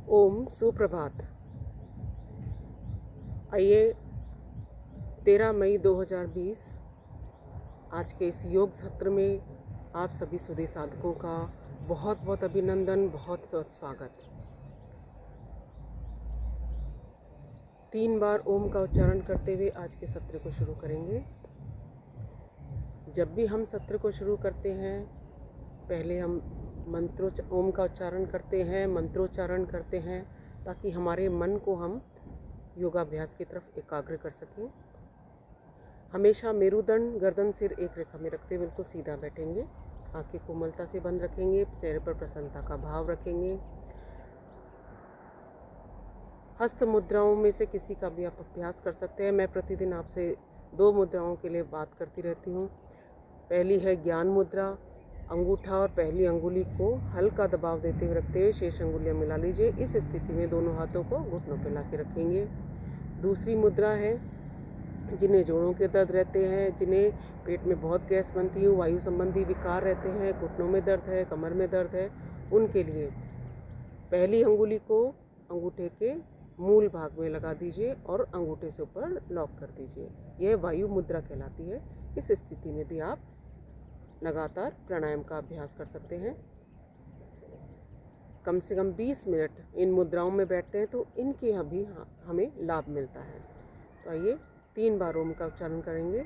ओम सुप्रभात। आइए 13 मई 2020 आज के इस योग सत्र में आप सभी सुधी साधकों का बहुत बहुत अभिनंदन, बहुत बहुत स्वागत। 3 बार ओम का उच्चारण करते हुए आज के सत्र को शुरू करेंगे। जब भी हम सत्र को शुरू करते हैं, पहले हम ओम का उच्चारण करते हैं, मंत्रोच्चारण करते हैं, ताकि हमारे मन को हम योगाभ्यास की तरफ एकाग्र कर सकें। हमेशा मेरुदंड, गर्दन, सिर एक रेखा में रखते हुए बिल्कुल सीधा बैठेंगे। आंखें कोमलता से बंद रखेंगे, चेहरे पर प्रसन्नता का भाव रखेंगे। हस्त मुद्राओं में से किसी का भी आप अभ्यास कर सकते हैं। मैं प्रतिदिन आपसे 2 मुद्राओं के लिए बात करती रहती हूँ। पहली है ज्ञान मुद्रा। अंगूठा और पहली अंगुली को हल्का दबाव देते हुए रखते हुए शेष अंगुलियां मिला लीजिए। इस स्थिति में दोनों हाथों को घुटनों पर ला के रखेंगे। दूसरी मुद्रा है जिन्हें जोड़ों के दर्द रहते हैं, जिन्हें पेट में बहुत गैस बनती है, वायु संबंधी विकार रहते हैं, घुटनों में दर्द है, कमर में दर्द है, उनके लिए पहली अंगुली को अंगूठे के मूल भाग में लगा दीजिए और अंगूठे से ऊपर लॉक कर दीजिए। यह वायु मुद्रा कहलाती है। इस स्थिति में भी आप लगातार प्राणायाम का अभ्यास कर सकते हैं। कम से कम 20 मिनट इन मुद्राओं में बैठते हैं तो इनके अभी हमें लाभ मिलता है। तो आइए 3 बार ओम का उच्चारण करेंगे।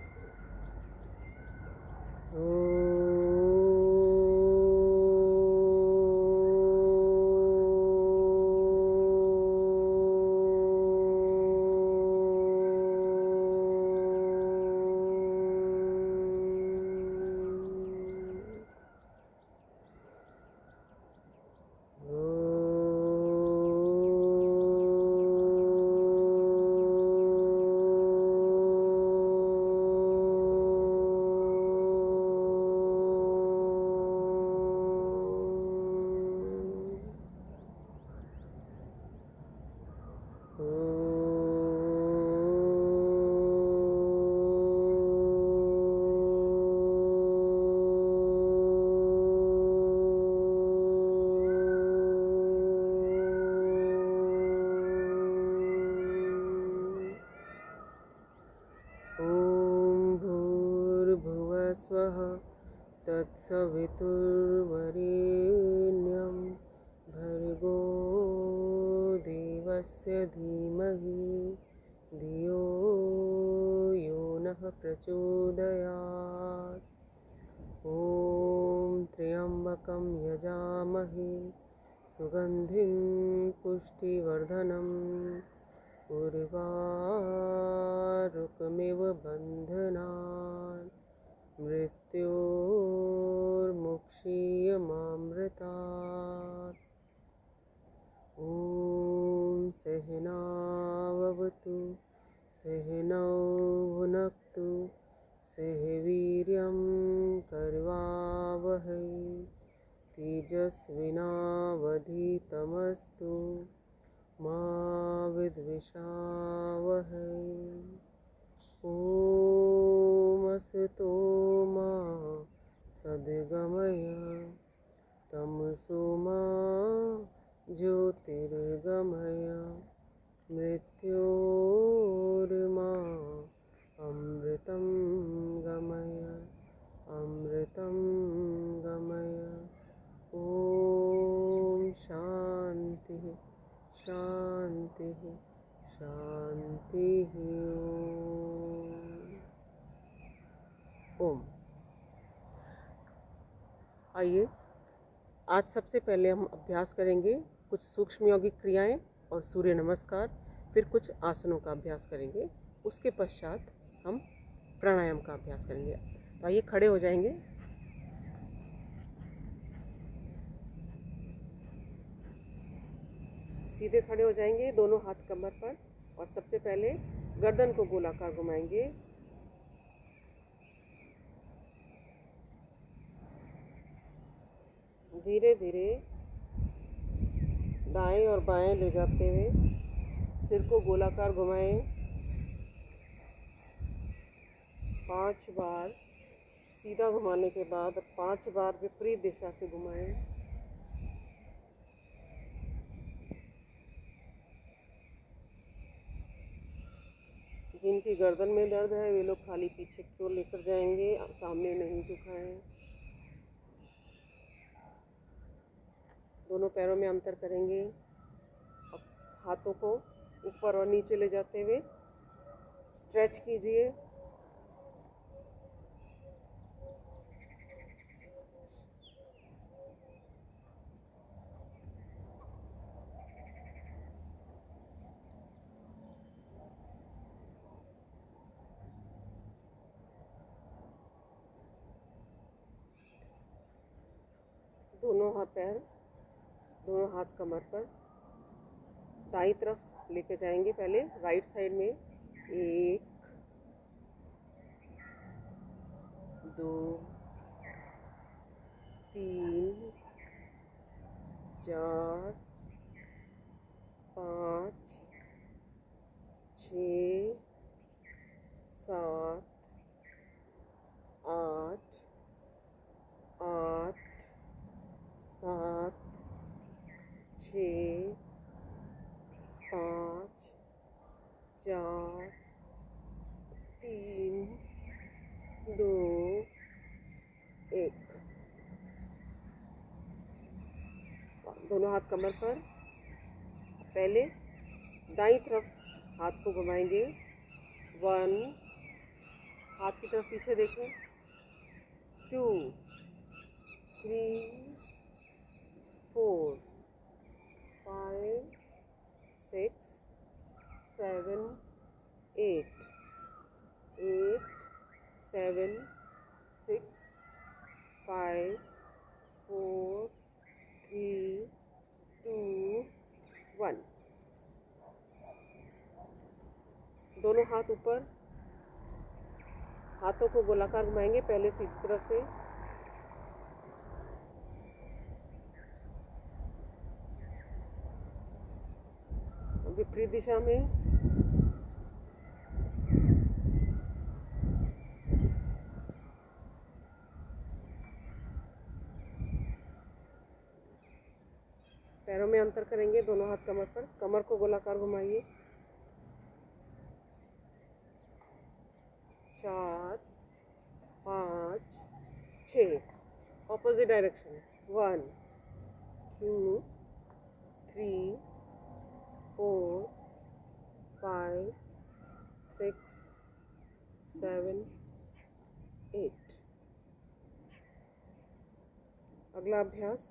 तत्सवितुर्वरेण्यं भर्गो देवस्य धीमहि धियो यो नः प्रचोदयात्। ॐ त्र्यम्बकं यजामहे सुगन्धिं पुष्टिवर्धनम् उर्वारुकमिव बन्धनान् मृत्योर्मुक्षीयमामृतात्। ॐ सहनाववतु सहनौ भुनक्तु सह वीर्यं करवावहै तेजस्विनावधीतमस्तु मा विद्विषावहै। ओमस्तु मा सद्गमय तमसो मा ज्योतिर्गमय मृत्योर्मा अमृतं गमय अमृतं गमय। ओम शांति शांति शांति। ओम। आइए आज सबसे पहले हम अभ्यास करेंगे कुछ सूक्ष्म यौगिक क्रियाएं और सूर्य नमस्कार, फिर कुछ आसनों का अभ्यास करेंगे। उसके पश्चात हम प्राणायाम का अभ्यास करेंगे। तो आइए खड़े हो जाएंगे। सीधे खड़े हो जाएंगे, दोनों हाथ कमर पर, और सबसे पहले गर्दन को गोलाकार घुमाएंगे। धीरे धीरे दाएं और बाएं ले जाते हुए सिर को गोलाकार घुमाएं। 5 बार सीधा घुमाने के बाद 5 बार विपरीत दिशा से घुमाएं। जिनकी गर्दन में दर्द है वे लोग खाली पीछे की ओर लेकर जाएंगे, सामने नहीं झुकाएं। दोनों पैरों में अंतर करेंगे। अब हाथों को ऊपर और नीचे ले जाते हुए स्ट्रेच कीजिए। दोनों हाथ कमर पर दाईं तरफ लेके जाएंगे। पहले राइट साइड में 1 2 3 4 5 6 7 8 8 7 6 5 4 3 2 1। दोनों हाथ कमर पर। पहले दाईं तरफ हाथ को घुमाएंगे। 1, हाथ की तरफ पीछे देखें। 2 3 4 5 6 7 8 8 7 6 5 4 3 2 1। दोनों हाथ ऊपर, हाथों को गोलाकार घुमाएंगे। पहले सीधी तरफ से, विपरीत दिशा में। पैरों में अंतर करेंगे। दोनों हाथ कमर पर, कमर को गोलाकार घुमाइए। 4 5 6, ऑपोजिट डायरेक्शन। 1 2 3 4 5 6 7 8। अगला अभ्यास।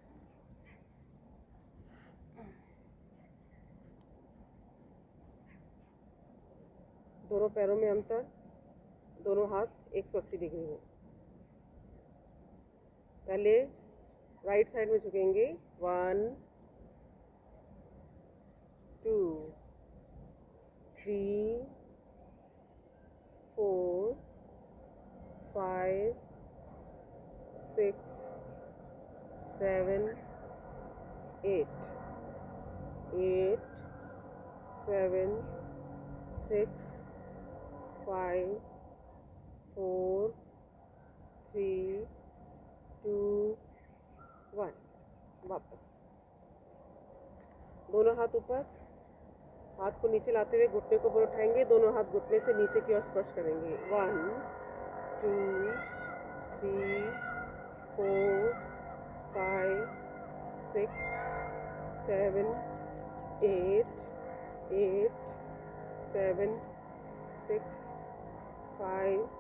दोनों पैरों में अंतर, दोनों हाथ 180 डिग्री में। पहले राइट साइड में झुकेंगे। 1 2 3 4 5 6 7 8 8 7 6 5 4 3 2 1। वापस। दोनों हाथ ऊपर, हाथ को नीचे लाते हुए घुटने को ऊपर उठाएंगे। दोनों हाथ घुटने से नीचे की ओर स्पर्श करेंगे। 1 2 3 4 5 6 7 8 8 7 6 5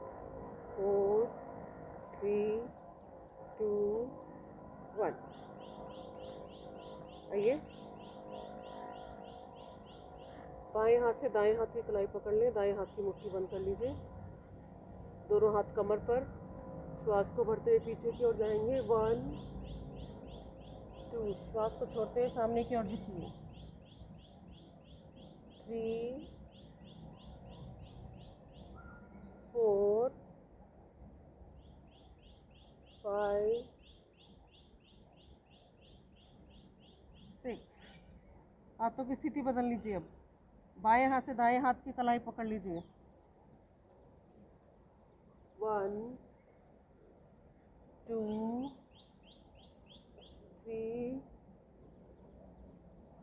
4 3 2 1। आइए, बाएं हाथ से दाएं हाथ की कलाई पकड़ लें। दाएं हाथ की मुट्ठी बंद कर लीजिए। दोनों हाथ कमर पर, श्वास को भरते हुए पीछे की ओर जाएंगे। 1 2, श्वास को छोड़ते हुए सामने की ओर झुकिए। 3 4 5 6। हाथों की स्थिति बदल लीजिए। अब बाएं हाथ से दाएं हाथ की कलाई पकड़ लीजिए। 1 2 3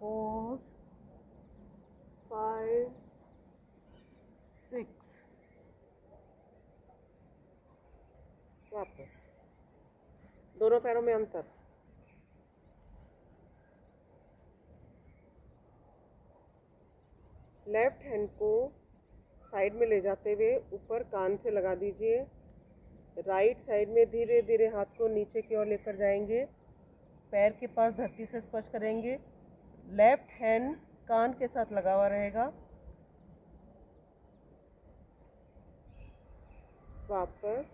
4 5 6 दोनों पैरों में अंतर। लेफ्ट हैंड को साइड में ले जाते हुए ऊपर कान से लगा दीजिए। राइट साइड में धीरे धीरे हाथ को नीचे की ओर लेकर जाएंगे, पैर के पास धरती से स्पर्श करेंगे। लेफ्ट हैंड कान के साथ लगा हुआ रहेगा। वापस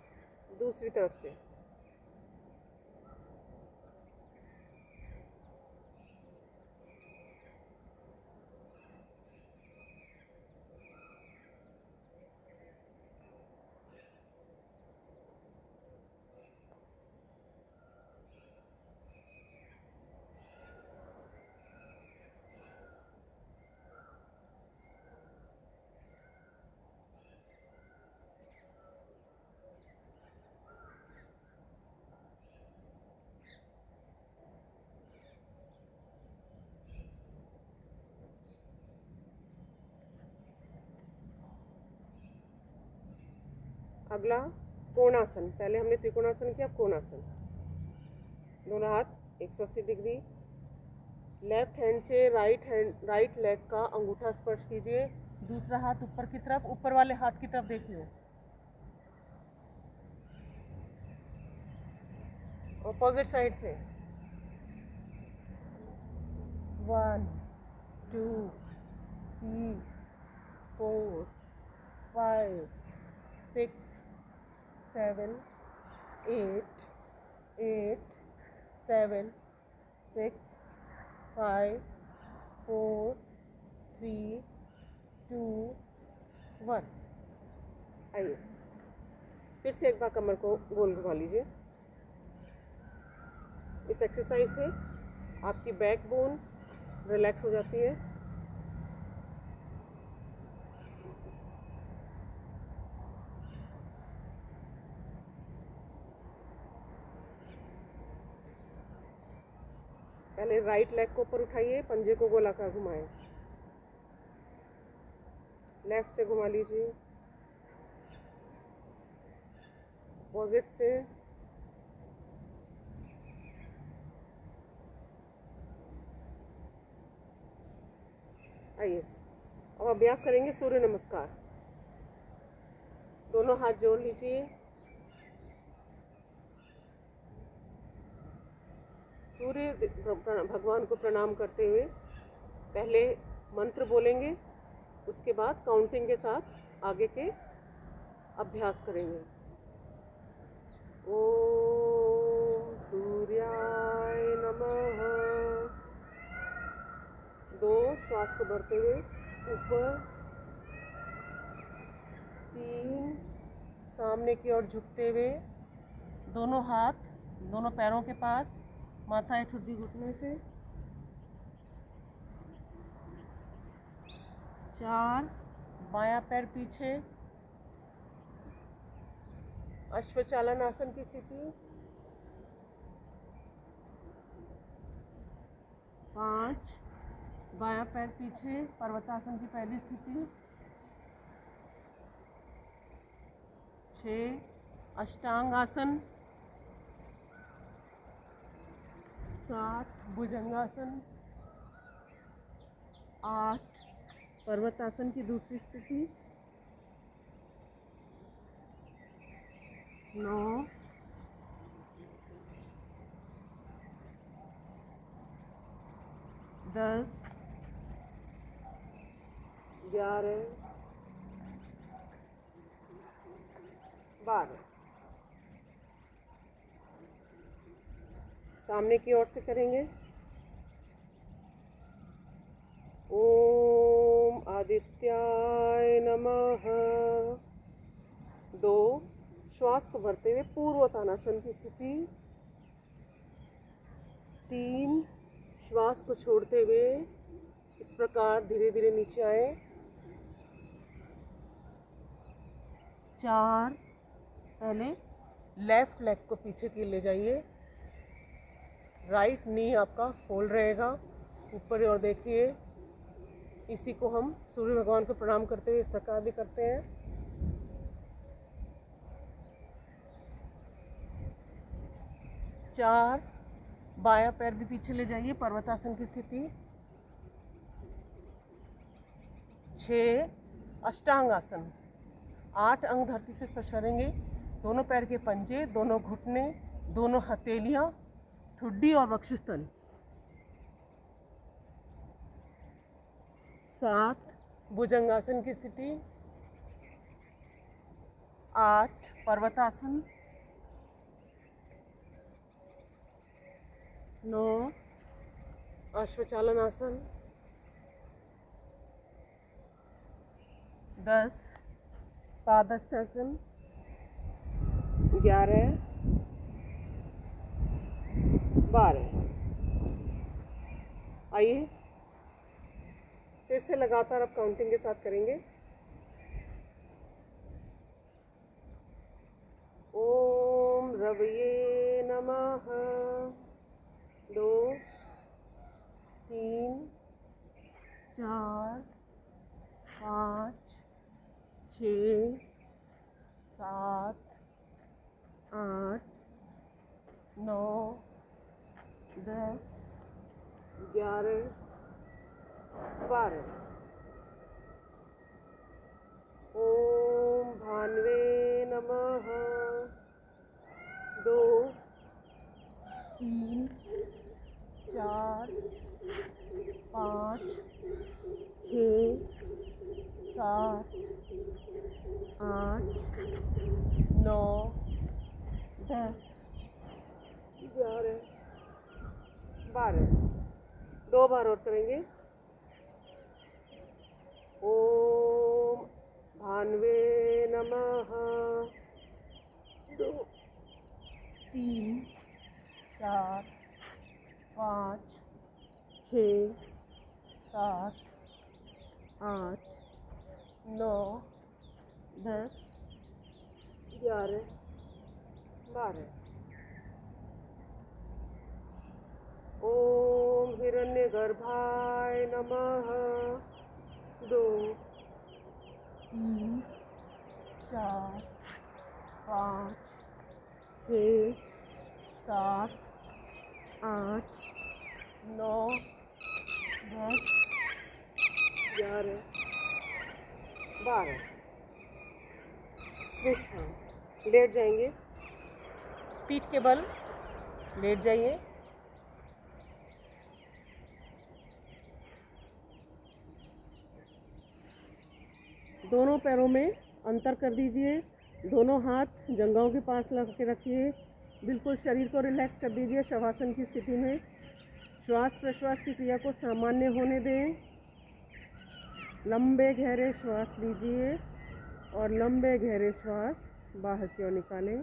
दूसरी तरफ से। अगला कोणासन। पहले हमने त्रिकोणासन किया, कोणासन। दोनों हाथ 180 डिग्री। लेफ्ट हैंड से राइट लेग का अंगूठा स्पर्श कीजिए। दूसरा हाथ ऊपर की तरफ, ऊपर वाले हाथ की तरफ देखिए। ऑपोजिट साइड से। 1 2 3 4 5 6 7 8 8 7 6 5 4 3 2 1। आइए फिर से एक बार कमर को गोल घुमा लीजिए। इस एक्सरसाइज से आपकी बैक बोन रिलैक्स हो जाती है। पहले राइट लेग को ऊपर उठाइए, पंजे को गोलाकार घुमाएं। लेफ्ट से घुमा लीजिए, अपोजिट से। आइए अब अभ्यास करेंगे सूर्य नमस्कार। दोनों हाथ जोड़ लीजिए। सूर्य भगवान को प्रणाम करते हुए पहले मंत्र बोलेंगे, उसके बाद काउंटिंग के साथ आगे के अभ्यास करेंगे। ओम सूर्याय नमः। 2 श्वास को भरते हुए ऊपर। 3 सामने की ओर झुकते हुए, दोनों हाथ दोनों पैरों के पास, माथा एक ठुड्डी घुटने से। 4 बायां पैर पीछे, अश्वचालन आसन की स्थिति। 5 बायां पैर पीछे, पर्वतासन की पहली स्थिति। 6 अष्टांग आसन। 7 भुजंगासन। 8 पर्वतासन की दूसरी स्थिति। 9 10 11 12। सामने की ओर से करेंगे। ओम आदित्याय नमः। 2 श्वास को भरते हुए पूर्वोत्तानासन की स्थिति। 3 श्वास को छोड़ते हुए इस प्रकार धीरे धीरे नीचे आए। 4 पहले लेफ्ट लेग को पीछे की ले जाइए। राइट नी आपका फोल्ड रहेगा, ऊपर की ओर देखिए। इसी को हम सूर्य भगवान को प्रणाम करते हुए इस प्रकार भी करते हैं। 4, बायां पैर भी पीछे ले जाइए, पर्वतासन की स्थिति। 6, अष्टांगासन। 8 अंग धरती से स्पर्श करेंगे, दोनों पैर के पंजे, दोनों घुटने, दोनों हथेलियां, ठुड्डी और वक्षस्थल। 7, भुजंगासन की स्थिति। 8, पर्वतासन। 9, अश्वचालन आसन। 10, पादहस्तासन। 11, 12। आइए फिर से लगातार अब काउंटिंग के साथ करेंगे। ओम रवये नमः। 2, 3, 4, 5, 6, 7, 8, 9, 10, 11, 12। ओम भान्वे नमः। 2, 3, 4, 5, 6, 7, 8, 9, 10, 11, 12। 2 बार और करेंगे। ओम भान्वे नमः। 2, 3, 4, 5, 6, 7, 8, 9, 10, 11, 12। ओम हिरण्यगर्भाय नमः। 2, 3, 4, 5, 6, 7, 8, 9, 10, 11, 12। विश्राम। लेट जाएंगे, पीठ के बल लेट जाइए। दोनों पैरों में अंतर कर दीजिए, दोनों हाथ जंघों के पास लगा के रखिए। बिल्कुल शरीर को रिलैक्स कर दीजिए शवासन की स्थिति में। श्वास प्रश्वास की क्रिया को सामान्य होने दें। लंबे गहरे श्वास लीजिए और लंबे गहरे श्वास बाहर की ओर निकालें।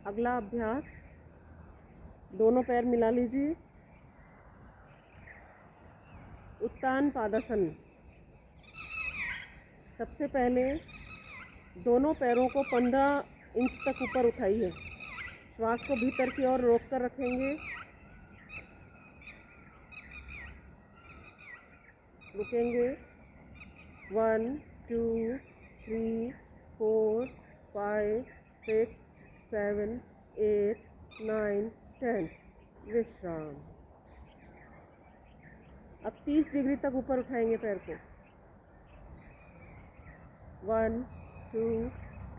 अगला अभ्यास, दोनों पैर मिला लीजिए, उत्तान पादासन। सबसे पहले दोनों पैरों को 15 इंच तक ऊपर उठाइए। श्वास को भीतर की ओर रोक कर रखेंगे। रुकेंगे। 1, 2, 3, 4, 5, 6, 7, 8, 9, 10। विश्राम। अब 30 डिग्री तक ऊपर उठाएंगे पैर को। 1, 2,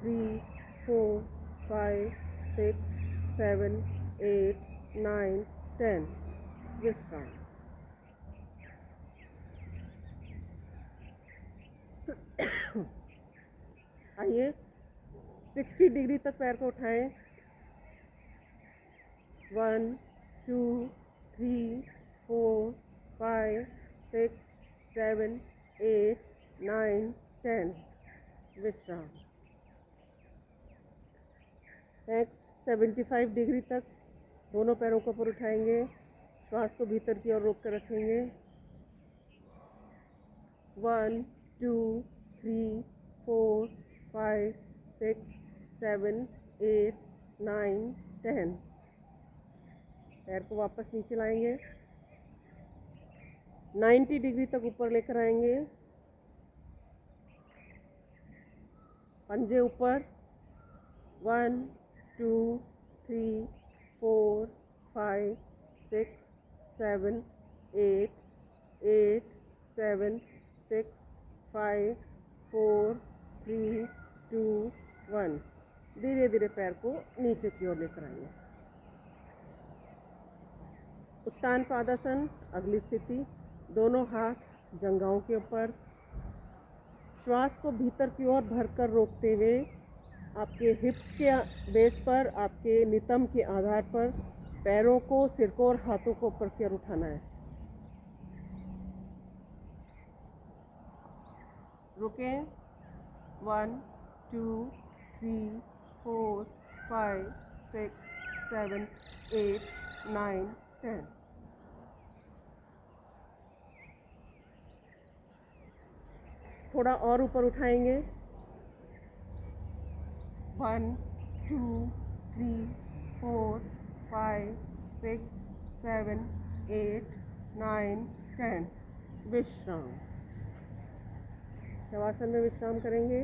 3, 4, 5, 6, 7, 8, 9, 10। विश्राम। आइए 60 डिग्री तक पैर को उठाएं। 1, 2, 3, 4, 5, 6, 7, 8, 9, 10। विश्राम। नेक्स्ट 75 डिग्री तक दोनों पैरों को ऊपर उठाएंगे। श्वास को भीतर की ओर रोक कर रखेंगे। 1, 2, 3 4 5 6 7 8 9 10। पैर को वापस नीचे लाएंगे, 90 डिग्री तक ऊपर लेकर आएंगे, पंजे ऊपर, 1 2 3 4 5 6 7 8 8 7 6 5 4 3 2 1। धीरे धीरे पैर को नीचे की ओर लेकर आएंगे। उत्तान पादासन, अगली स्थिति, दोनों हाथ जंघाओं के ऊपर, श्वास को भीतर की ओर भरकर रोकते हुए आपके हिप्स के बेस पर, आपके नितंब के आधार पर पैरों को, सिर को और हाथों को ऊपर की ओर उठाना है। रुकें, 1 2 3 4 5 6 7 8 9 10। थोड़ा और ऊपर उठाएंगे, 1 2 3 4 5 6 7 8 9 10। विश्राम, शवासन में विश्राम करेंगे।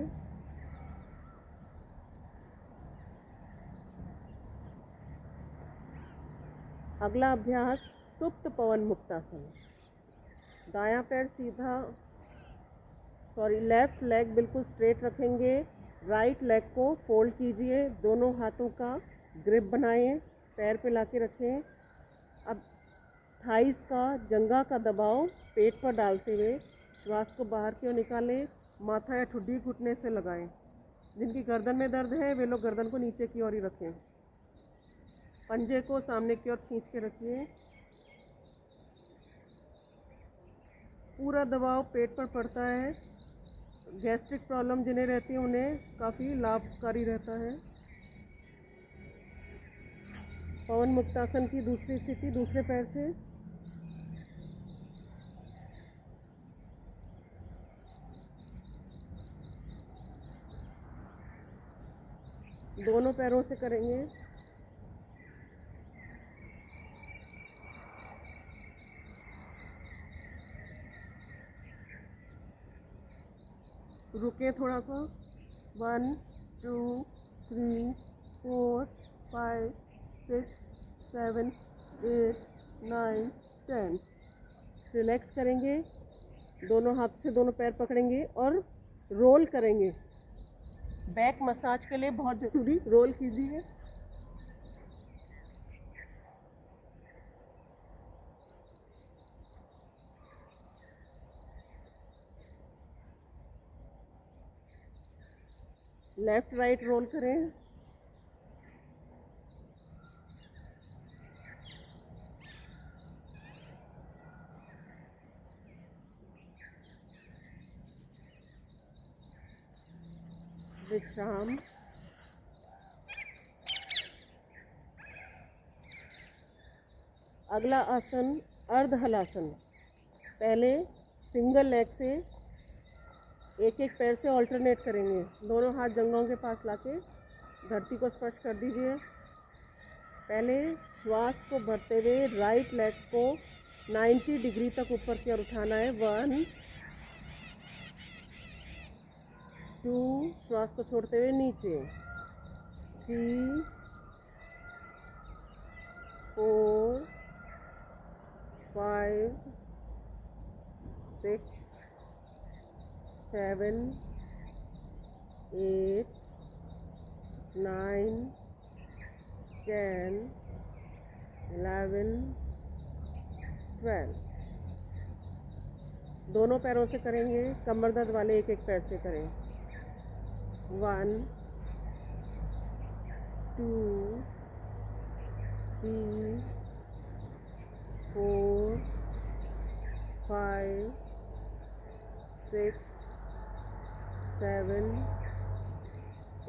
अगला अभ्यास सुप्त पवन मुक्तासन। दायां पैर सीधा, लेफ्ट लेग बिल्कुल स्ट्रेट रखेंगे, राइट लेग को फोल्ड कीजिए, दोनों हाथों का ग्रिप बनाएं, पैर पे लाके रखें। अब थाइस का, जंघा का दबाव पेट पर डालते हुए श्वास को बाहर की ओर निकालें, माथा या ठुड्डी घुटने से लगाएं। जिनकी गर्दन में दर्द है वे लोग गर्दन को नीचे की ओर ही रखें। पंजे को सामने की ओर खींच के रखिए। पूरा दबाव पेट पर पड़ता है। गैस्ट्रिक प्रॉब्लम जिन्हें रहती है उन्हें काफ़ी लाभकारी रहता है। पवन मुक्तासन की दूसरी स्थिति, दूसरे पैर से दोनों पैरों से करेंगे। रुके थोड़ा सा, 1 2 3 4 5 6 7 8 9 10। रिलैक्स करेंगे, दोनों हाथ से दोनों पैर पकड़ेंगे और रोल करेंगे। बैक मसाज के लिए बहुत ज़रूरी, रोल कीजिए। लेफ्ट राइट रोल करें। विश्राम। अगला आसन अर्ध हलासन। पहले सिंगल लेग से एक एक पैर से ऑल्टरनेट करेंगे। दोनों हाथ जंघों के पास लाके धरती को स्पर्श कर दीजिए। पहले श्वास को भरते हुए राइट लेग को 90 डिग्री तक ऊपर की ओर उठाना है। 1 2, श्वास को छोड़ते हुए नीचे, 3 4 5 6 7 8 9 10 11 12। दोनों पैरों से करेंगे, कमर दर्द वाले एक एक पैर से करें। 1 2 3 4 5 6 7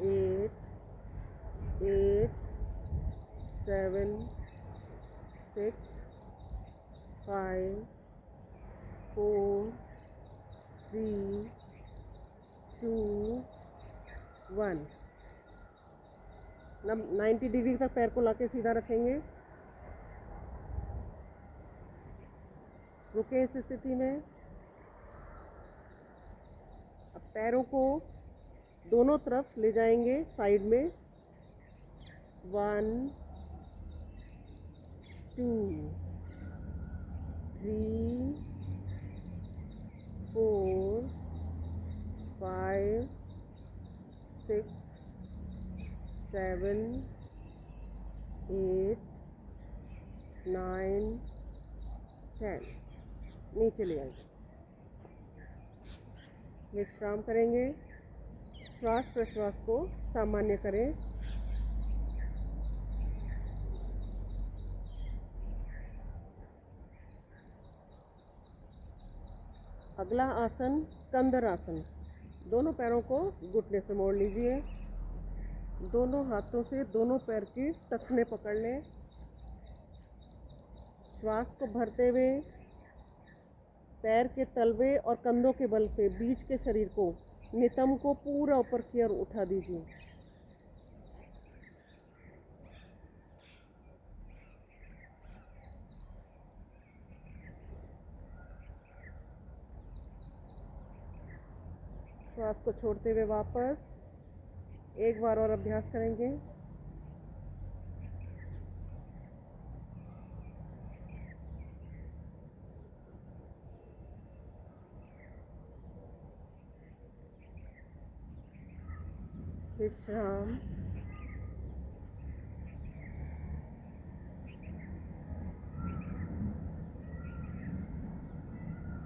8 8 7 6 5 4 3 2 1। 90 डिग्री तक पैर को लाके सीधा रखेंगे। रुके इस स्थिति में। अब पैरों को दोनों तरफ ले जाएंगे साइड में। 1 2 3 4 5 6 7 8 9 10। नीचे ले आएंगे। विश्राम करेंगे। श्वास प्रश्वास को सामान्य करें। अगला आसन कंदर आसन। दोनों पैरों को घुटने से मोड़ लीजिए। दोनों हाथों से दोनों पैर की टखने पकड़ लें। श्वास को भरते हुए पैर के तलवे और कंधों के बल पे बीच के शरीर को, नितंब को पूरा ऊपर की ओर उठा दीजिए। श्वास को छोड़ते हुए वापस एक बार और अभ्यास करेंगे। विश्राम।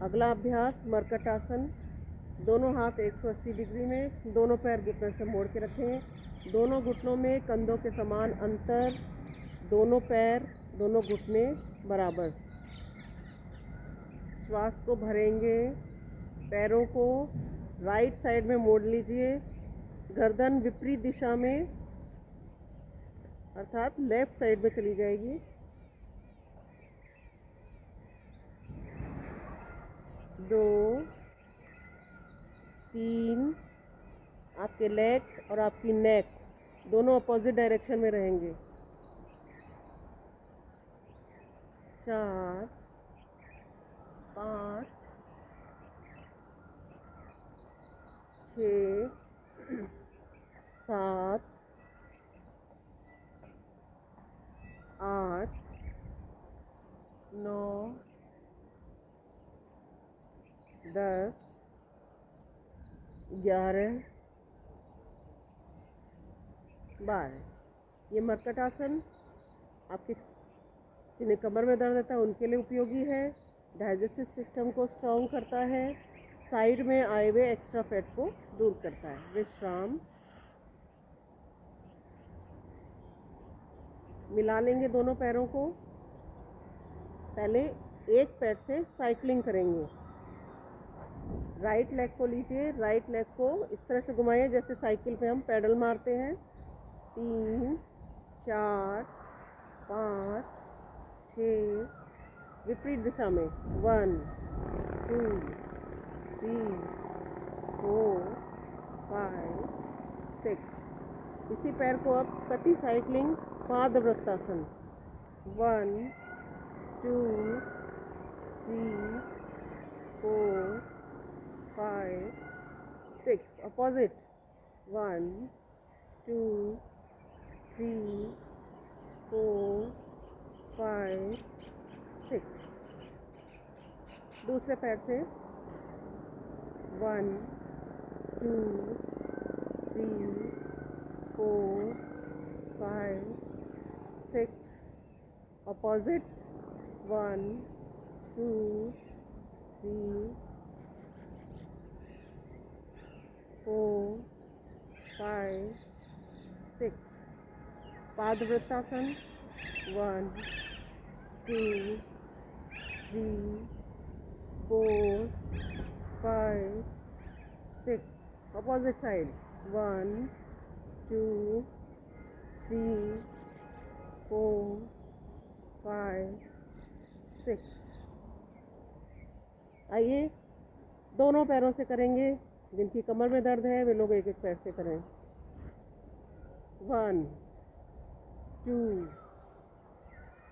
अगला अभ्यास मरकट आसन। दोनों हाथ 180 डिग्री में, दोनों पैर घुटने से मोड़ के रखें। दोनों घुटनों में कंधों के समान अंतर, दोनों पैर दोनों घुटने बराबर। श्वास को भरेंगे। पैरों को राइट साइड में मोड़ लीजिए। गर्दन विपरीत दिशा में अर्थात लेफ्ट साइड में चली जाएगी। 2 3। आपके लेग्स और आपकी नेक दोनों अपोजिट डायरेक्शन में रहेंगे। 4 5 6 7 8 9 10 11 12। ये मरकट आसन आपके जिन्हें कमर में दर्द रहता है उनके लिए उपयोगी है। डाइजेस्टिव सिस्टम को स्ट्रॉन्ग करता है। साइड में आए हुए एक्स्ट्रा फैट को दूर करता है। विश्राम। मिला लेंगे दोनों पैरों को। पहले एक पैर से साइकिलिंग करेंगे। राइट लेग को लीजिए। राइट लेग को इस तरह से घुमाइए जैसे साइकिल पे हम पैडल मारते हैं। 3 4 5 6। विपरीत दिशा में 1 2 3 4 5 6। इसी पैर को अब कटी साइकिलिंग पादवृत्तासन। 1 2 3 4 5 6। अपोजिट। 1 2 3 4 5 6। दूसरे पैर से 1 2 3 4 5 6। अपोजिट। 1 2 3 4 5 6। पादवृत्तासन। 1 2 3 4 5 6। Opposite side. 1 2 3 4 5 6। आइए दोनों पैरों से करेंगे। जिनकी कमर में दर्द है वे लोग एक एक पैर से करें। 1 2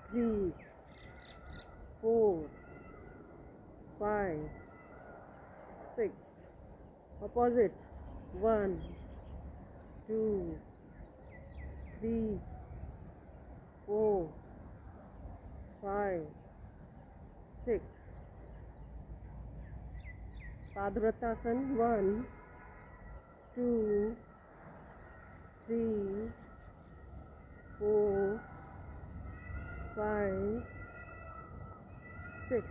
3 4 5 6 opposite 1 2 3 4 5 6 पादवृत्तासन 1 2 3 4 5 6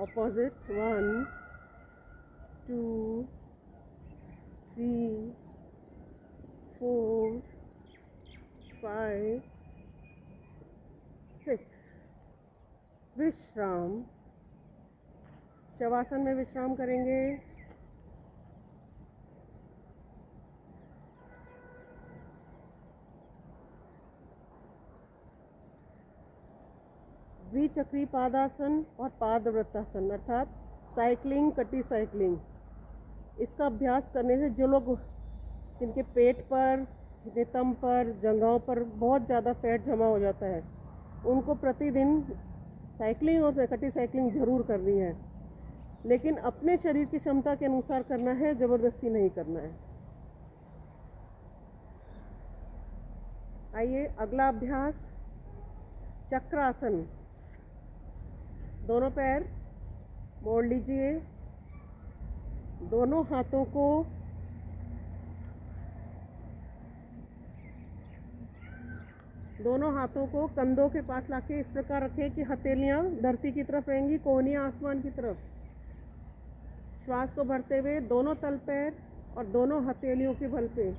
opposite 1 2 3 4 5 6 विश्राम। शवासन में विश्राम करेंगे। द्विचक्री पादासन और पादवृत्तासन अर्थात साइकिलिंग, कटी साइकिलिंग, इसका अभ्यास करने से जो लोग जिनके पेट पर, नितंब पर, जंघाओं पर बहुत ज़्यादा फैट जमा हो जाता है, उनको प्रतिदिन साइकिलिंग और कटी साइकिलिंग ज़रूर करनी है, लेकिन अपने शरीर की क्षमता के अनुसार करना है, ज़बरदस्ती नहीं करना है। आइए अगला अभ्यास चक्रासन। दोनों पैर मोड़ लीजिए, दोनों हाथों को कंधों के पास लाके इस प्रकार रखें कि हथेलियां धरती की तरफ रहेंगी, कोहनियां आसमान की तरफ। श्वास को भरते हुए दोनों तल पैर और दोनों हथेलियों के बल पे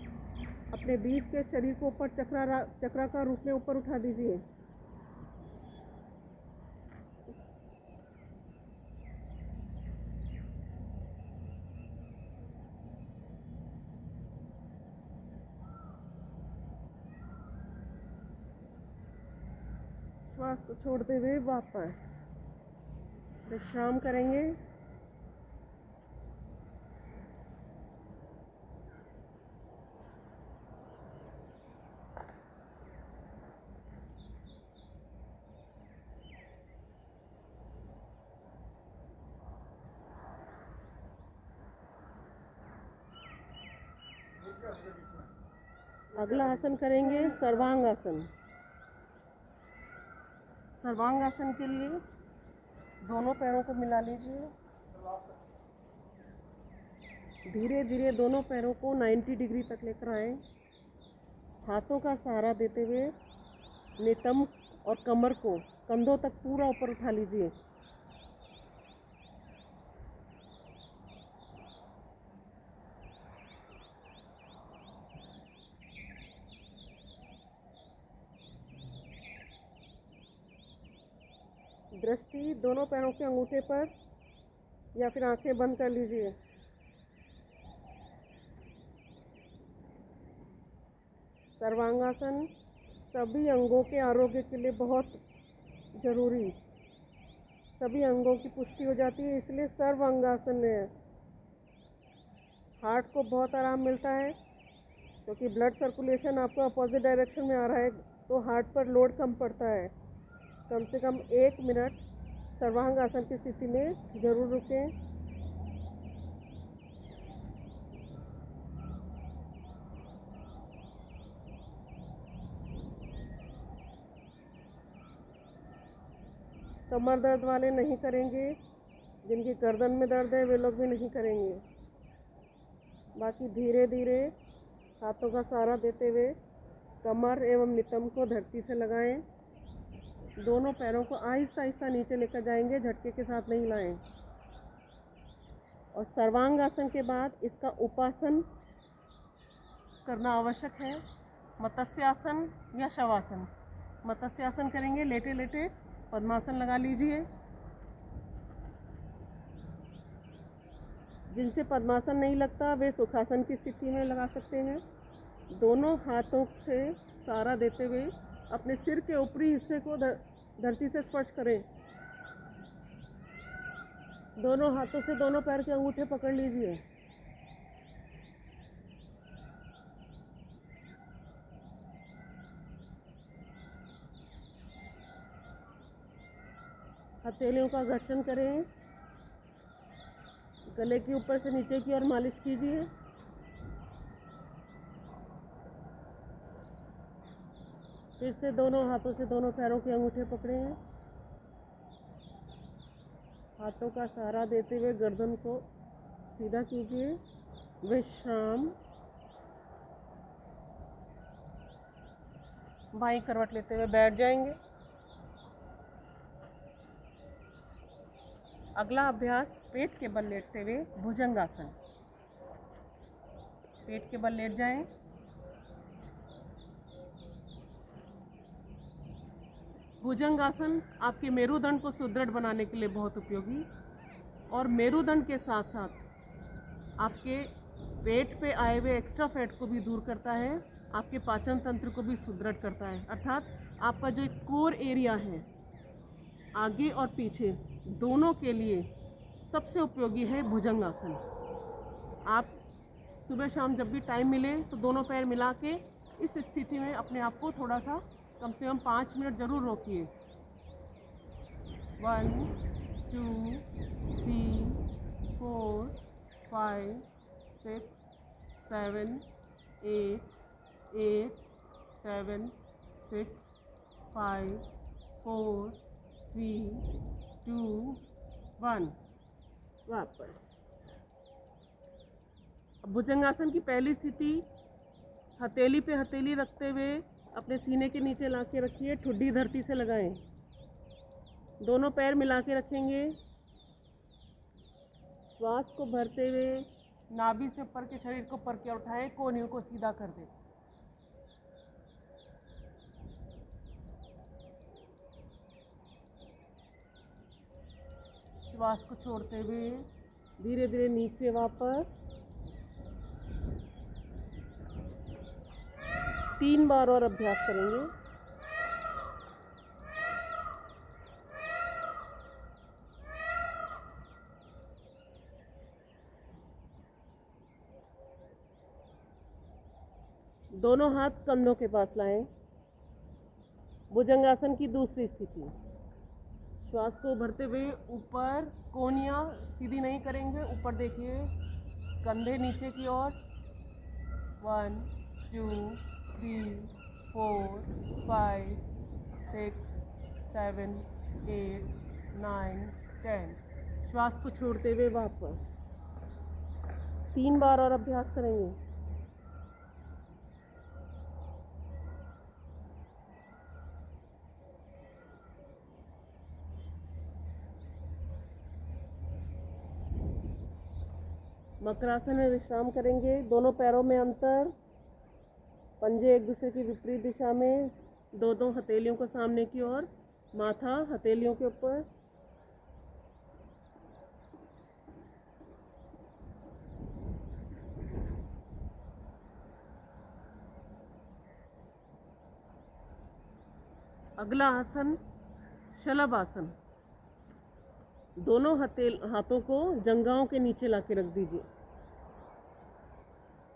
अपने बीच के शरीर को ऊपर चक्राकार रूप में ऊपर उठा दीजिए। श्वास को छोड़ते हुए वापस विश्राम करेंगे। अगला आसन करेंगे सर्वांगासन। सर्वांगासन के लिए दोनों पैरों को मिला लीजिए। धीरे धीरे दोनों पैरों को 90 डिग्री तक लेकर आए। हाथों का सहारा देते हुए नितंब और कमर को कंधों तक पूरा ऊपर उठा लीजिए। दृष्टि दोनों पैरों के अंगूठे पर या फिर आंखें बंद कर लीजिए। सर्वांगासन सभी अंगों के आरोग्य के लिए बहुत ज़रूरी, सभी अंगों की पुष्टि हो जाती है, इसलिए सर्वांगासन है। हार्ट को बहुत आराम मिलता है क्योंकि ब्लड सर्कुलेशन आपको अपोजिट डायरेक्शन में आ रहा है, तो हार्ट पर लोड कम पड़ता है। कम से कम 1 मिनट सर्वांगासन की स्थिति में ज़रूर रुकें। कमर दर्द वाले नहीं करेंगे, जिनकी गर्दन में दर्द है वे लोग भी नहीं करेंगे। बाकी धीरे धीरे हाथों का सहारा देते हुए कमर एवं नितंब को धरती से लगाएं। दोनों पैरों को आहिस्ता आहिस्ता नीचे लेकर जाएंगे, झटके के साथ नहीं लाएं। और सर्वांगासन के बाद इसका उपासन करना आवश्यक है, मत्स्यासन या शवासन। मत्स्यासन करेंगे लेटे लेटे, पद्मासन लगा लीजिए। जिनसे पद्मासन नहीं लगता वे सुखासन की स्थिति में लगा सकते हैं। दोनों हाथों से सहारा देते हुए अपने सिर के ऊपरी हिस्से को धरती से स्पर्श करें। दोनों हाथों से दोनों पैर के अंगूठे पकड़ लीजिए। हथेलियों का घर्षण करें। गले के ऊपर से नीचे की ओर मालिश कीजिए। फिर से दोनों हाथों से दोनों पैरों के अंगूठे पकड़ें। हाथों का सहारा देते हुए गर्दन को सीधा कीजिए। विश्राम। बाईं करवट लेते हुए बैठ जाएंगे। अगला अभ्यास पेट के बल लेटते हुए भुजंगासन। पेट के बल लेट जाएं। भुजंगासन आपके मेरुदंड को सुदृढ़ बनाने के लिए बहुत उपयोगी और मेरुदंड के साथ साथ आपके पेट पे आए हुए एक्स्ट्रा फैट को भी दूर करता है, आपके पाचन तंत्र को भी सुदृढ़ करता है। अर्थात आपका जो एक कोर एरिया है आगे और पीछे दोनों के लिए सबसे उपयोगी है भुजंगासन। आप सुबह शाम जब भी टाइम मिले तो दोनों पैर मिला के इस स्थिति में अपने आप को थोड़ा सा कम से कम 5 मिनट जरूर रोकिए। 1 2 3 4 5 6 7 8 8 7 6 5 4 3 2 1। वापस। भुजंगासन की पहली स्थिति, हथेली पे हथेली रखते हुए अपने सीने के नीचे ला के रखिए, ठुड्डी धरती से लगाएं। दोनों पैर मिला के रखेंगे। श्वास को भरते हुए नाभि से ऊपर के शरीर को ऊपर की ओर उठाएं, कोहनियों को सीधा कर दें। श्वास को छोड़ते हुए धीरे धीरे नीचे वापस। 3 बार और अभ्यास करेंगे। दोनों हाथ कंधों के पास लाएं। भुजंगासन की दूसरी स्थिति, श्वास को भरते हुए ऊपर, कोहनियाँ सीधी नहीं करेंगे, ऊपर देखिए, कंधे नीचे की ओर। 1 2 3 4 5 6 7 8 9 10। श्वास को छोड़ते हुए वापस। 3 बार और अभ्यास करेंगे। मकरासन में विश्राम करेंगे। दोनों पैरों में अंतर, पंजे एक दूसरे की विपरीत दिशा में, दो हथेलियों को सामने की ओर, माथा हथेलियों के ऊपर। अगला आसन शलभ आसन। दोनों हाथों को जंघाओं के नीचे लाके रख दीजिए।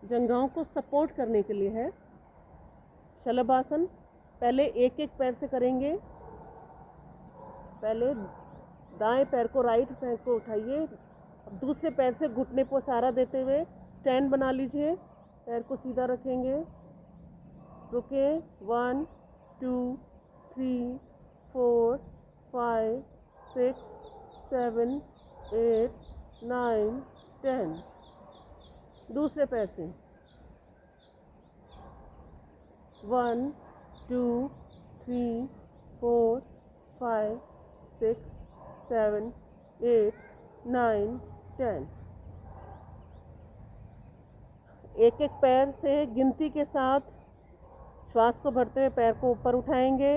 जंघाओं को सपोर्ट करने के लिए है शलभ आसन। पहले एक एक पैर से करेंगे। पहले दाएं पैर को, राइट पैर को उठाइए। अब दूसरे पैर से घुटने को सहारा देते हुए स्टैंड बना लीजिए। पैर को सीधा रखेंगे। रुके। 1 2 3 4 5 6 7 8 9 10। दूसरे पैर से 1 2 3 4 5 6 7 8 9 10। एक एक पैर से गिनती के साथ श्वास को भरते हुए पैर को ऊपर उठाएंगे।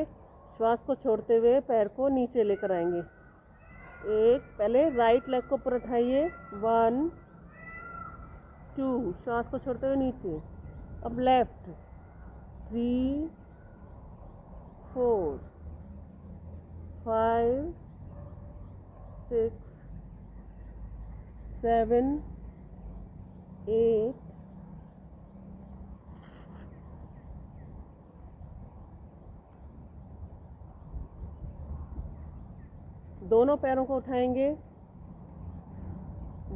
श्वास को छोड़ते हुए पैर को नीचे लेकर आएंगे। पहले राइट लेग को ऊपर उठाइए। 1 2, श्वास को छोड़ते हुए नीचे। अब लेफ्ट। 3 4 5 6 7, 8, दोनों पैरों को उठाएंगे।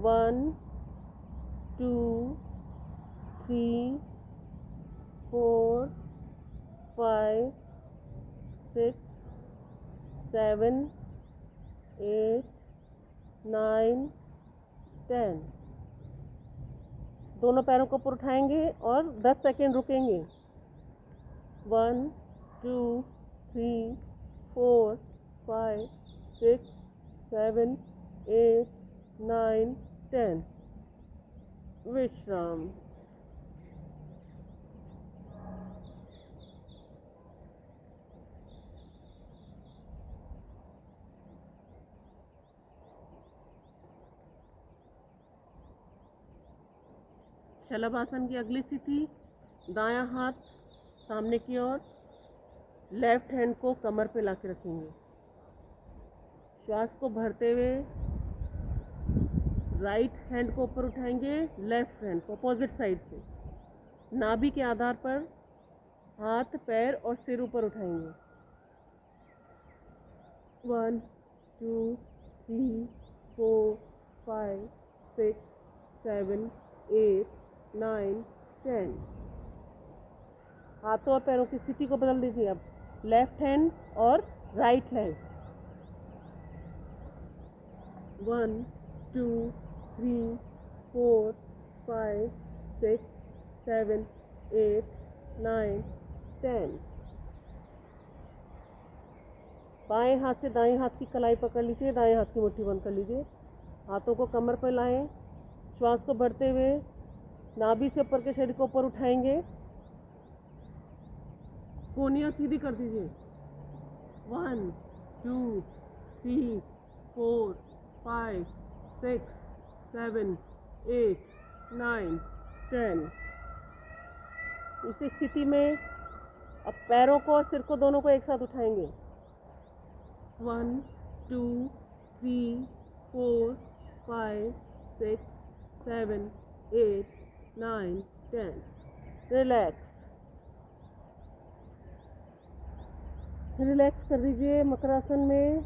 1, 2, 3, 4, 5, 6, 7, 8, 9, 10। दोनों पैरों को ऊपर उठाएंगे और 10 सेकेंड रुकेंगे। 1, 2, 3, 4, 5, 6, 7, 8, 9, 10। विश्राम। शलभासन की अगली स्थिति, दायां हाथ सामने की ओर, लेफ्ट हैंड को कमर पे लाके रखेंगे। श्वास को भरते हुए राइट हैंड को ऊपर उठाएंगे, लेफ्ट हैंड को अपोजिट साइड से। नाभि के आधार पर हाथ, पैर और सिर ऊपर उठाएंगे। 1, 2, 3, 4, 5, 6, 7, 8, 9, 10। हाथों और पैरों की स्थिति को बदल दीजिए अब, लेफ्ट हैंड और राइट हैंड। 1, 2, 3, 4, 5, 6, 7, 8, 9, 10। बाएं हाथ से दाएं हाथ की कलाई पकड़ लीजिए, दाएं हाथ की मुट्ठी बंद कर लीजिए। हाथों को कमर पर लाएं। श्वास को भरते हुए नाभि से ऊपर के शरीर को ऊपर उठाएंगे। कोहनियाँ सीधी कर दीजिए। 1, 2, 3, 4, 5, 6, 7, 8, 9, 10। इस स्थिति में अब पैरों को और सिर को दोनों को एक साथ उठाएंगे। 1, 2, 3, 4, 5, 6, 7, 8, 9, 10। रिलैक्स। रिलैक्स कर दीजिए मकरासन में।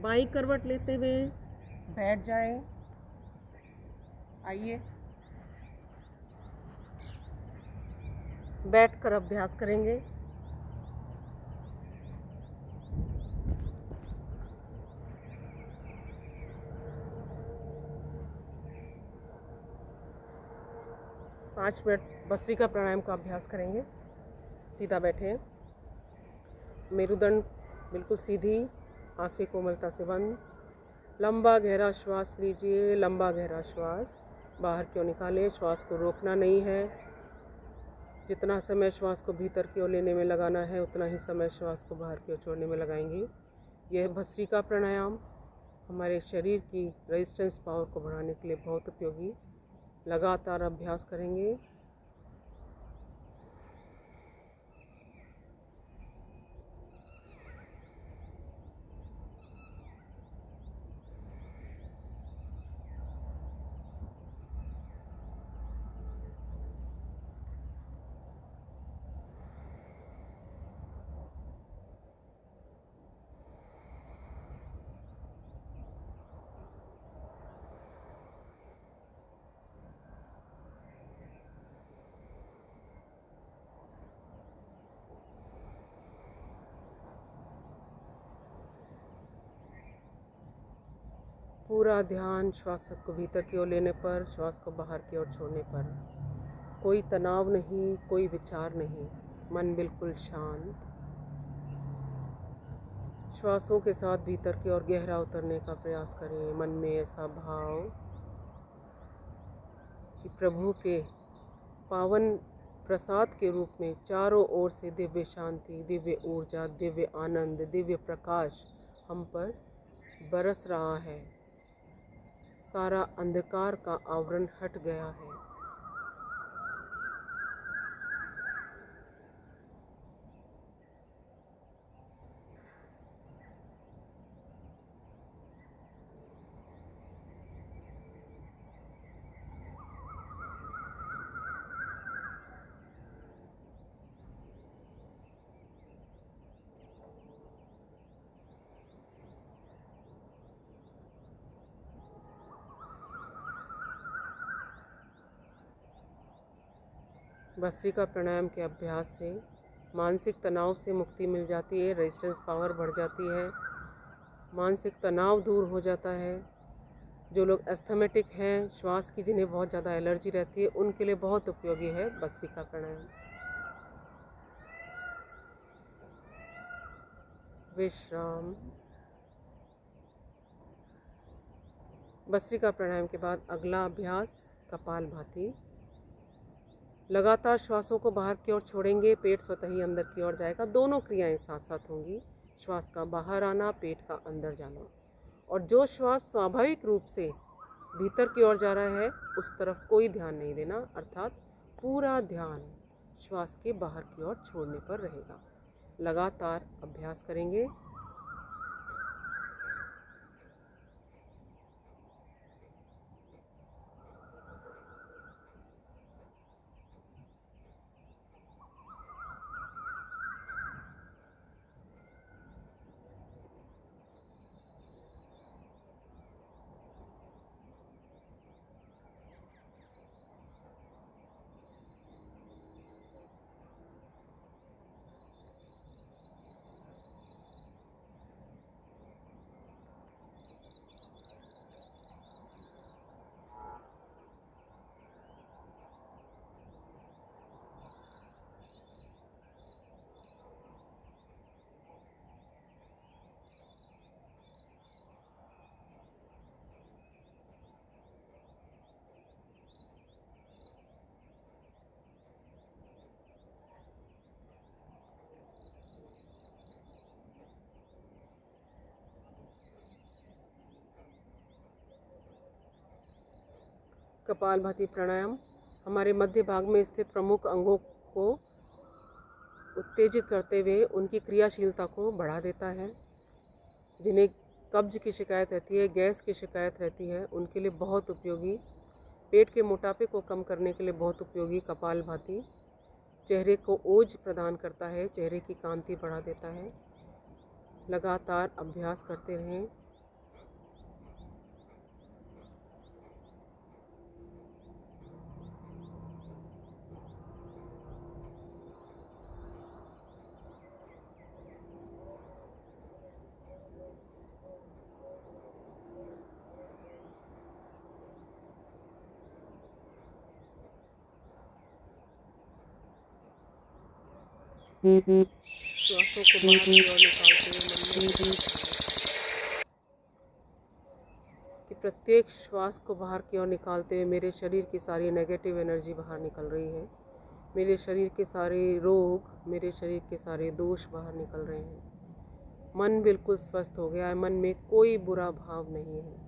बाईं करवट लेते हुए बैठ जाएं। आइए बैठकर अभ्यास करेंगे। पाँच मिनट भस्त्रिका प्राणायाम का अभ्यास करेंगे। सीधा बैठे, मेरुदंड बिल्कुल सीधी, आंखें कोमलता से बंद। लंबा गहरा श्वास लीजिए, लंबा गहरा श्वास बाहर की ओर निकालें। श्वास को रोकना नहीं है। जितना समय श्वास को भीतर की ओर लेने में लगाना है, उतना ही समय श्वास को बाहर की ओर छोड़ने में लगाएंगे। यह भस्त्रिका प्राणायाम हमारे शरीर की रेजिस्टेंस पावर को बढ़ाने के लिए बहुत उपयोगी। लगातार अभ्यास करेंगे। पूरा ध्यान श्वास को भीतर की ओर लेने पर, श्वास को बाहर की ओर छोड़ने पर। कोई तनाव नहीं, कोई विचार नहीं, मन बिल्कुल शांत। श्वासों के साथ भीतर की ओर गहरा उतरने का प्रयास करें। मन में ऐसा भाव कि प्रभु के पावन प्रसाद के रूप में चारों ओर से दिव्य शांति, दिव्य ऊर्जा, दिव्य आनंद, दिव्य प्रकाश हम पर बरस रहा है। सारा अंधकार का आवरण हट गया है। भस्त्रिका प्राणायाम के अभ्यास से मानसिक तनाव से मुक्ति मिल जाती है, रेजिस्टेंस पावर बढ़ जाती है, मानसिक तनाव दूर हो जाता है। जो लोग एस्थमेटिक हैं, श्वास की जिन्हें बहुत ज़्यादा एलर्जी रहती है, उनके लिए बहुत उपयोगी है भस्त्रिका प्राणायाम। विश्राम। भस्त्रिका प्राणायाम के बाद अगला अभ्यास कपालभाति। लगातार श्वासों को बाहर की ओर छोड़ेंगे, पेट स्वतः ही अंदर की ओर जाएगा। दोनों क्रियाएं साथ साथ होंगी, श्वास का बाहर आना, पेट का अंदर जाना। और जो श्वास स्वाभाविक रूप से भीतर की ओर जा रहा है उस तरफ कोई ध्यान नहीं देना, अर्थात पूरा ध्यान श्वास के बाहर की ओर छोड़ने पर रहेगा। लगातार अभ्यास करेंगे। कपालभाति प्राणायाम हमारे मध्य भाग में स्थित प्रमुख अंगों को उत्तेजित करते हुए उनकी क्रियाशीलता को बढ़ा देता है। जिन्हें कब्ज की शिकायत रहती है, गैस की शिकायत रहती है, उनके लिए बहुत उपयोगी। पेट के मोटापे को कम करने के लिए बहुत उपयोगी कपालभाति। चेहरे को ओज प्रदान करता है, चेहरे की कांति बढ़ा देता है। लगातार अभ्यास करते रहें। श्वासों को बाहर की ओर निकालते हुए मन में कि प्रत्येक श्वास को बाहर की ओर निकालते हुए मेरे शरीर की सारी नेगेटिव एनर्जी बाहर निकल रही है। मेरे शरीर के सारे रोग, मेरे शरीर के सारे दोष बाहर निकल रहे हैं। मन बिल्कुल स्वस्थ हो गया है, मन में कोई बुरा भाव नहीं है।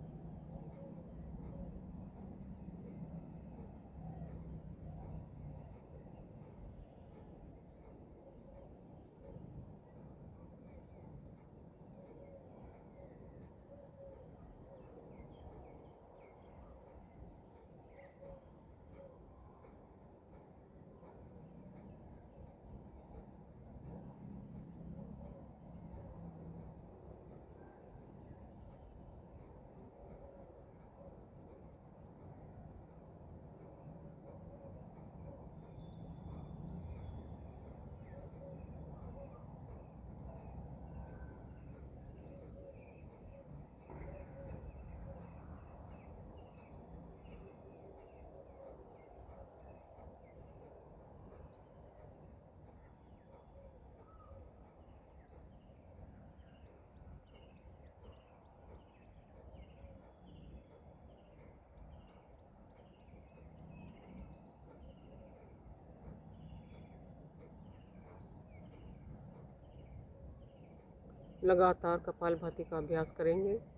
लगातार कपालभाति का अभ्यास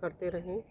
करते रहें।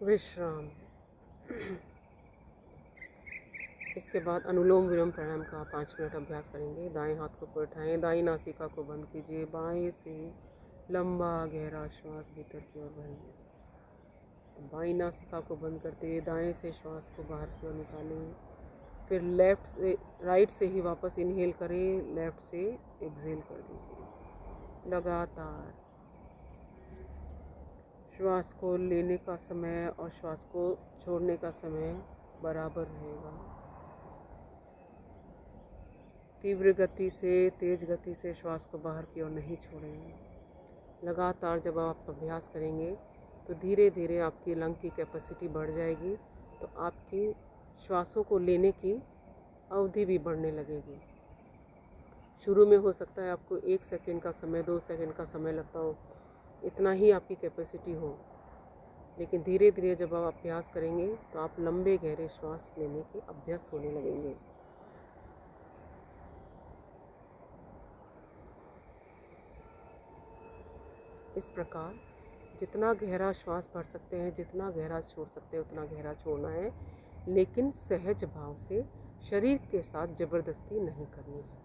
विश्राम। इसके बाद अनुलोम विलोम प्राणायाम का 5 मिनट अभ्यास करेंगे। दाएं हाथ को ऊपर उठाएं, दाईं नासिका को बंद कीजिए, बाएं से लंबा गहरा श्वास भीतर की ओर भरें। बाईं नासिका को बंद करते हुए दाएं से श्वास को बाहर की ओर निकालें। फिर राइट से ही वापस इनहेल करें, लेफ्ट से एक्सहेल कर दीजिए। लगातार श्वास को लेने का समय और श्वास को छोड़ने का समय बराबर रहेगा। तीव्र गति से, तेज गति से श्वास को बाहर की ओर नहीं छोड़ेंगे। लगातार जब आप अभ्यास करेंगे तो धीरे धीरे आपकी लंग की कैपेसिटी बढ़ जाएगी, तो आपकी श्वासों को लेने की अवधि भी बढ़ने लगेगी। शुरू में हो सकता है आपको 1 सेकंड का समय, 2 सेकंड का समय लगता हो, इतना ही आपकी कैपेसिटी हो, लेकिन धीरे धीरे जब आप अभ्यास करेंगे तो आप लंबे गहरे श्वास लेने के अभ्यस्त होने लगेंगे। इस प्रकार जितना गहरा श्वास भर सकते हैं, जितना गहरा छोड़ सकते हैं, उतना गहरा छोड़ना है, लेकिन सहज भाव से, शरीर के साथ जबरदस्ती नहीं करनी है।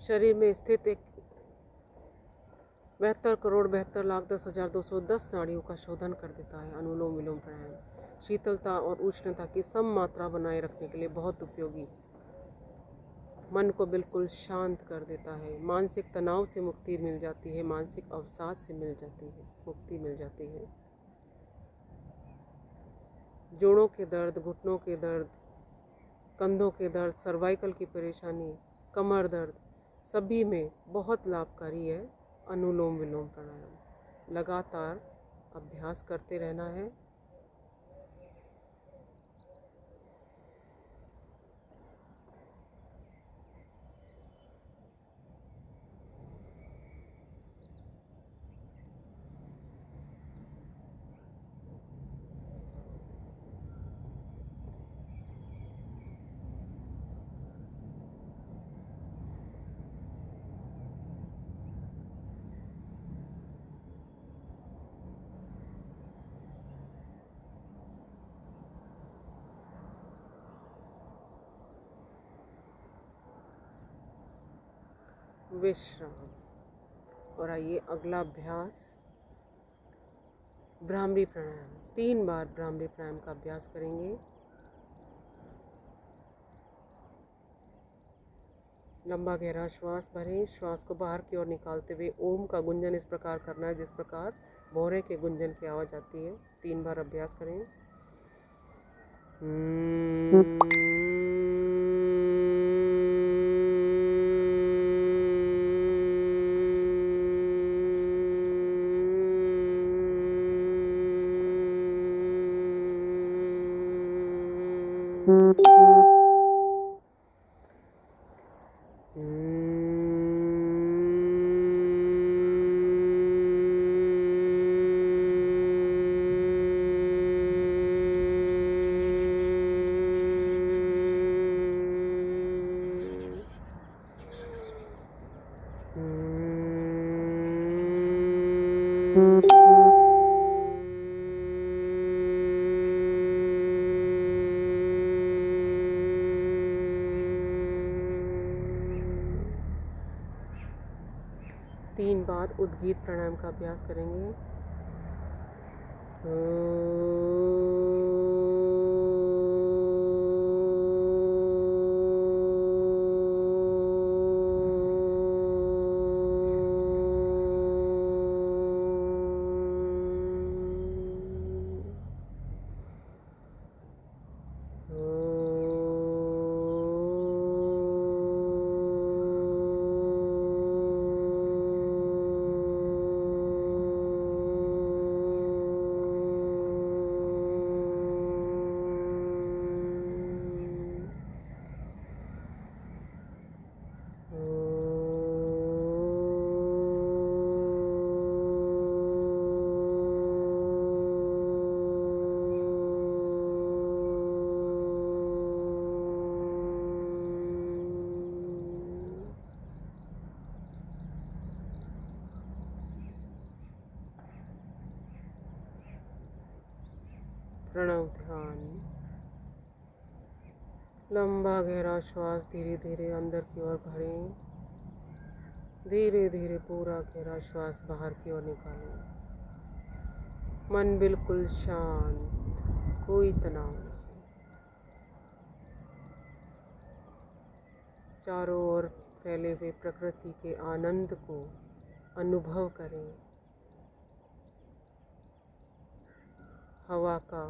शरीर में स्थित 72,72,10,210 नाड़ियों का शोधन कर देता है अनुलोम विलोम प्राणायाम। शीतलता और उष्णता की सम मात्रा बनाए रखने के लिए बहुत उपयोगी। मन को बिल्कुल शांत कर देता है, मानसिक तनाव से मुक्ति मिल जाती है, मानसिक अवसाद से मुक्ति मिल जाती है। जोड़ों के दर्द, घुटनों के दर्द, कंधों के दर्द, सर्वाइकल की परेशानी, कमर दर्द, सभी में बहुत लाभकारी है अनुलोम विलोम प्राणायाम। लगातार अभ्यास करते रहना है। विश्राम। और आइए अगला अभ्यास भ्रामरी प्राणायाम। 3 बार भ्रामरी प्राणायाम का अभ्यास करेंगे। लंबा गहरा श्वास भरें, श्वास को बाहर की ओर निकालते हुए ओम का गुंजन इस प्रकार करना है जिस प्रकार भौरे के गुंजन की आवाज़ आती है। 3 बार अभ्यास करें। तीन बार उद्गीत प्राणायाम का अभ्यास करेंगे। प्रणव ध्यान। लंबा गहरा श्वास धीरे धीरे अंदर की ओर भरें। धीरे धीरे पूरा गहरा श्वास बाहर की ओर निकालें। मन बिल्कुल शांत, कोई तनाव नहीं। चारों ओर फैले हुए प्रकृति के आनंद को अनुभव करें। हवा का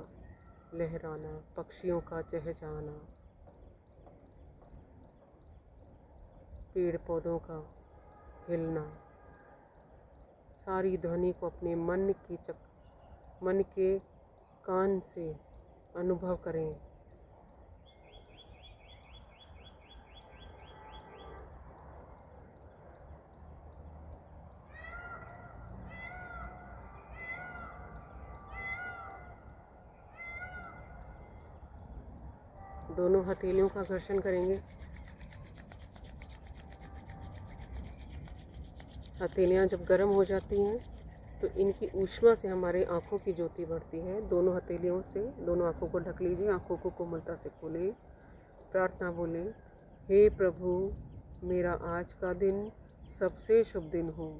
लहराना, पक्षियों का चहचहाना, पेड़ पौधों का हिलना, सारी ध्वनि को अपने मन के कान से अनुभव करें। दोनों हथेलियों का घर्षण करेंगे। हथेलियाँ जब गर्म हो जाती हैं तो इनकी ऊष्मा से हमारे आँखों की ज्योति बढ़ती है। दोनों हथेलियों से दोनों आँखों को ढक लीजिए, आँखों को कोमलता से खोलें। प्रार्थना बोलें, हे प्रभु, मेरा आज का दिन सबसे शुभ दिन हो।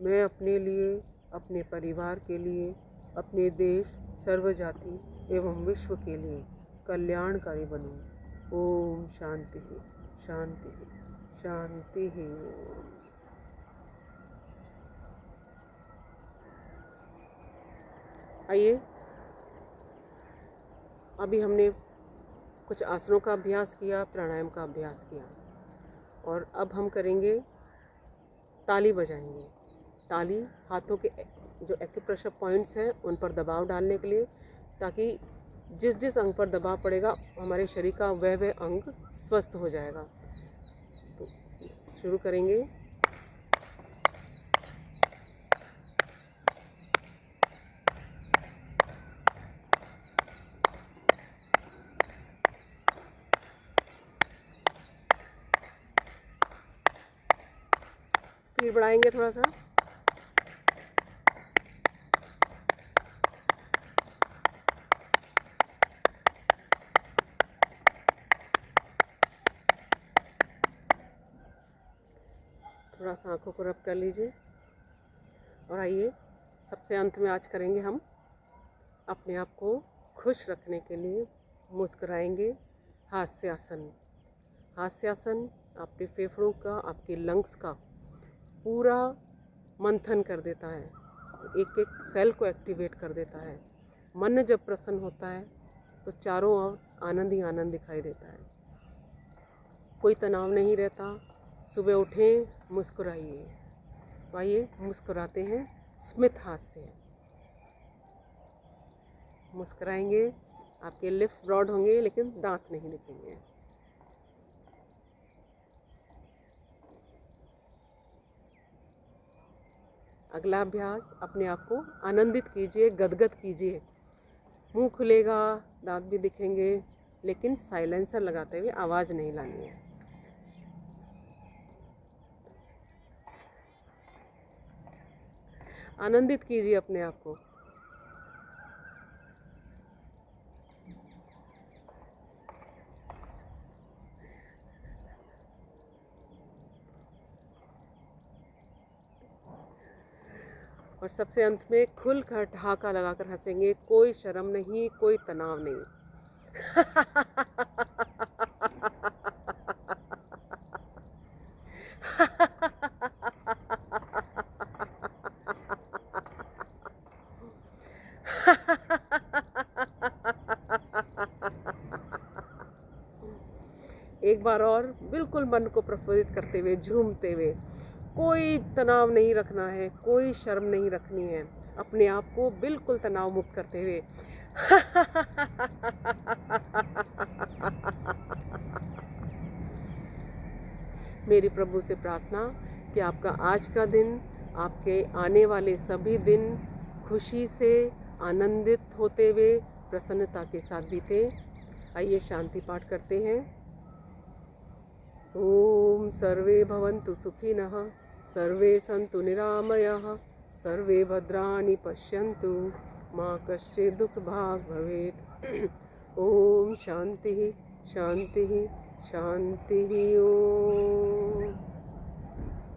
मैं अपने लिए, अपने परिवार के लिए, अपने देश, सर्व जाति एवं विश्व के लिए कल्याणकारी बनूं। ओम शांति शांति शांति। आइए, अभी हमने कुछ आसनों का अभ्यास किया, प्राणायाम का अभ्यास किया, और अब हम करेंगे ताली बजाएंगे। ताली हाथों के जो एक्यूप्रेशर पॉइंट्स हैं उन पर दबाव डालने के लिए, ताकि जिस जिस अंग पर दबाव पड़ेगा हमारे शरीर का वह अंग स्वस्थ हो जाएगा। तो शुरू करेंगे। स्पीड बढ़ाएंगे थोड़ा सा। थोड़ा सा आँखों को रब कर लीजिए। और आइए, सबसे अंत में आज करेंगे हम अपने आप को खुश रखने के लिए मुस्कुराएंगे हास्यासन। हास्यासन आपके फेफड़ों का, आपके लंग्स का पूरा मंथन कर देता है, एक एक सेल को एक्टिवेट कर देता है। मन जब प्रसन्न होता है तो चारों ओर आनंद ही आनंद दिखाई देता है, कोई तनाव नहीं रहता। सुबह उठें, मुस्कुराइए। तो आइए मुस्कुराते हैं स्मित हास्य। मुस्कुराएंगे, आपके लिप्स ब्रॉड होंगे लेकिन दांत नहीं दिखेंगे। अगला अभ्यास, अपने आप को आनंदित कीजिए, गदगद कीजिए। मुंह खुलेगा, दांत भी दिखेंगे, लेकिन साइलेंसर लगाते हुए आवाज़ नहीं लानी है। आनंदित कीजिए अपने आप को। और सबसे अंत में खुलकर ठहाका लगाकर हंसेंगे, कोई शर्म नहीं, कोई तनाव नहीं। एक बार और बिल्कुल मन को प्रफुल्लित करते हुए, झूमते हुए, कोई तनाव नहीं रखना है, कोई शर्म नहीं रखनी है, अपने आप को बिल्कुल तनाव मुक्त करते हुए मेरी प्रभु से प्रार्थना कि आपका आज का दिन, आपके आने वाले सभी दिन खुशी से आनंदित होते हुए प्रसन्नता के साथ बीते। आइए शांति पाठ करते हैं। ओम सर्वे भवन्तु सुखिनः, सर्वे सन्तु निरामयाः, सर्वे भद्राणि पश्यन्तु, मा कश्चित् दुःखभाग् भवेत्। ओम शांति शांति शांति।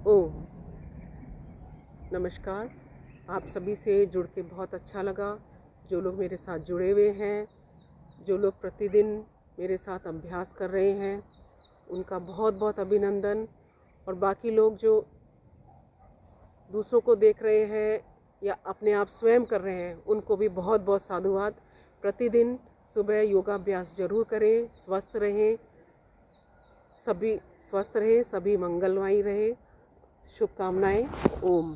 ओम नमस्कार। आप सभी से जुड़ के बहुत अच्छा लगा। जो लोग मेरे साथ जुड़े हुए हैं, जो लोग प्रतिदिन मेरे साथ अभ्यास कर रहे हैं, उनका बहुत बहुत अभिनंदन। और बाकी लोग जो दूसरों को देख रहे हैं या अपने आप स्वयं कर रहे हैं, उनको भी बहुत बहुत साधुवाद। प्रतिदिन सुबह योगाभ्यास जरूर करें। स्वस्थ रहें, सभी स्वस्थ रहें, सभी मंगलमय रहें। शुभकामनाएं। ओम।